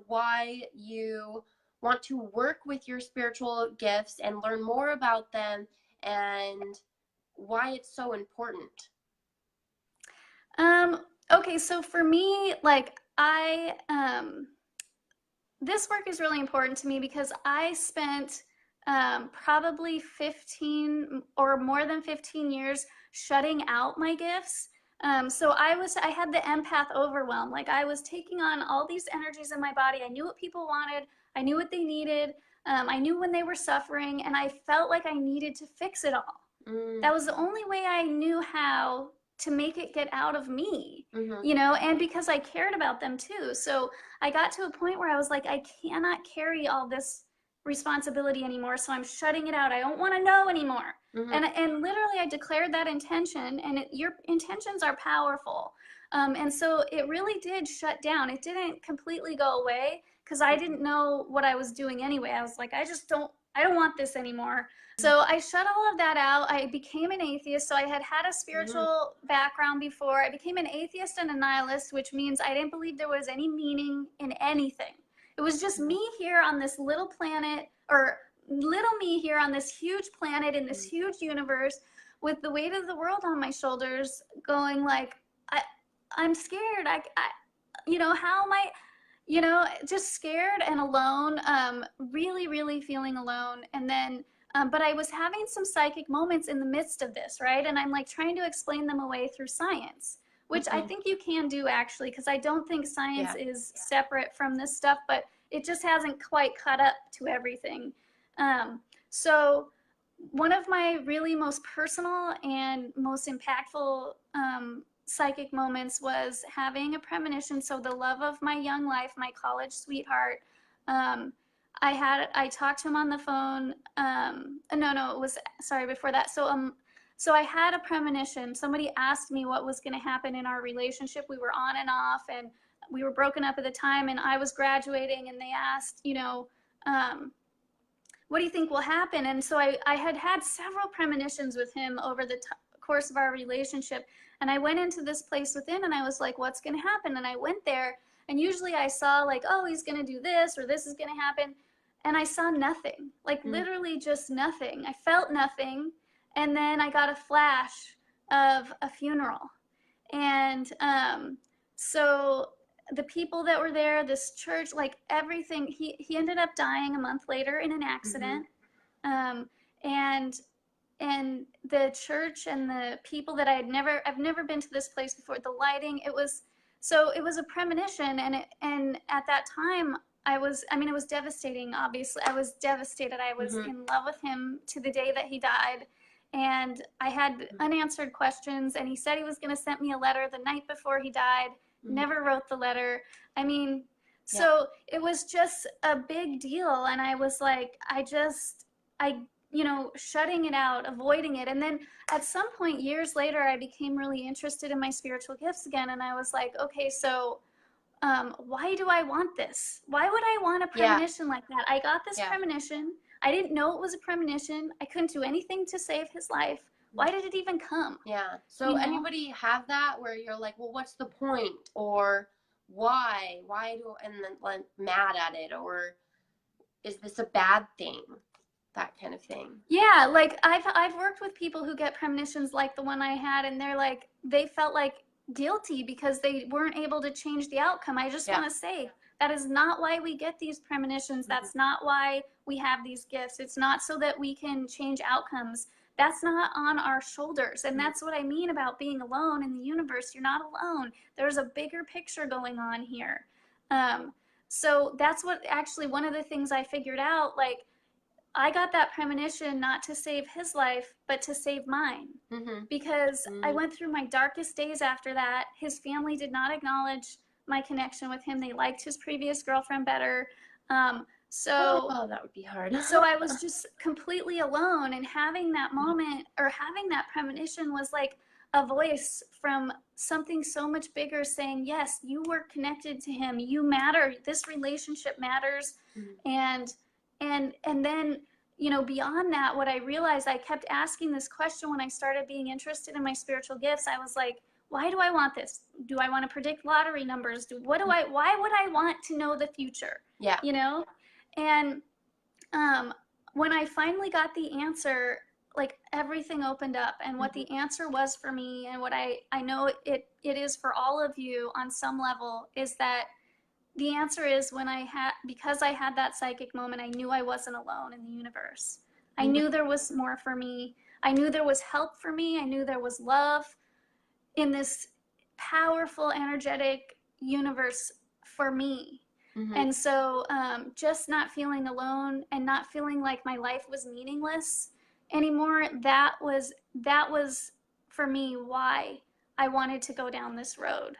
why you want to work with your spiritual gifts and learn more about them, and why it's so important. Okay, so for me, like this work is really important to me because I spent probably 15 or more than 15 years shutting out my gifts. So I had the empath overwhelm. Like I was taking on all these energies in my body. I knew what people wanted. I knew what they needed. I knew when they were suffering, and I felt like I needed to fix it all. That was the only way I knew how to make it get out of me, and because I cared about them too. So I got to a point where I was like, I cannot carry all this responsibility anymore, so I'm shutting it out. I don't want to know anymore. And literally I declared that intention, and your intentions are powerful. And so it really did shut down. It didn't completely go away because I didn't know what I was doing anyway. I was like, I don't want this anymore. So I shut all of that out. I became an atheist. So I had a spiritual background before. I became an atheist and a nihilist, which means I didn't believe there was any meaning in anything. It was just me here on this little planet, or little me here on this huge planet in this huge universe with the weight of the world on my shoulders, going like, I'm scared. How am I, just scared and alone, really, really feeling alone. And then but I was having some psychic moments in the midst of this, right? And I'm like trying to explain them away through science, which I think you can do actually, because I don't think science is separate from this stuff, but it just hasn't quite caught up to everything. So one of my really most personal and most impactful psychic moments was having a premonition. So the love of my young life, my college sweetheart, I talked to him on the phone. No, it was, sorry, before that. So I had a premonition. Somebody asked me what was going to happen in our relationship. We were on and off, and we were broken up at the time, and I was graduating, and they asked, what do you think will happen? And so I had several premonitions with him over the course of our relationship. And I went into this place within, and I was like, what's going to happen? And I went there, and usually I saw like, oh, he's going to do this, or this is going to happen. And I saw nothing, like literally just nothing. I felt nothing. And then I got a flash of a funeral. And so the people that were there, this church, like everything, he ended up dying a month later in an accident. And the church and the people that I've never been to this place before, the lighting, it was a premonition. And at that time, it was devastating, obviously. I was devastated. I was in love with him to the day that he died. And I had unanswered questions, and he said he was going to send me a letter the night before he died. Never wrote the letter. So it was just a big deal. And I was like, shutting it out, avoiding it. And then at some point years later, I became really interested in my spiritual gifts again. And I was like, okay, so why do I want this? Why would I want a premonition like that? I got this premonition. I didn't know it was a premonition. I couldn't do anything to save his life. Why did it even come? Yeah. So anybody have that where you're like, well, what's the point? Or why? And then like mad at it? Or is this a bad thing? That kind of thing. Yeah, like I've worked with people who get premonitions like the one I had, and they felt like guilty because they weren't able to change the outcome. I just want to say that is not why we get these premonitions. That's not why we have these gifts. It's not so that we can change outcomes. That's not on our shoulders. And that's what I mean about being alone in the universe. You're not alone. There's a bigger picture going on here. So that's what actually one of the things I figured out, like, I got that premonition not to save his life, but to save mine. Because I went through my darkest days after that. His family did not acknowledge my connection with him. They liked his previous girlfriend better. Oh, that would be hard. So I was just completely alone, and having that moment, or having that premonition, was like a voice from something so much bigger saying, yes, you were connected to him. You matter. This relationship matters. And then, beyond that, what I realized, I kept asking this question when I started being interested in my spiritual gifts. I was like, why do I want this? Do I want to predict lottery numbers? Why would I want to know the future? Yeah. You know? And when I finally got the answer, like everything opened up, and what the answer was for me, and what I know it is for all of you on some level, is that the answer is because I had that psychic moment, I knew I wasn't alone in the universe. I knew there was more for me. I knew there was help for me. I knew there was love in this powerful, energetic universe for me. And so just not feeling alone and not feeling like my life was meaningless anymore, that was for me why I wanted to go down this road.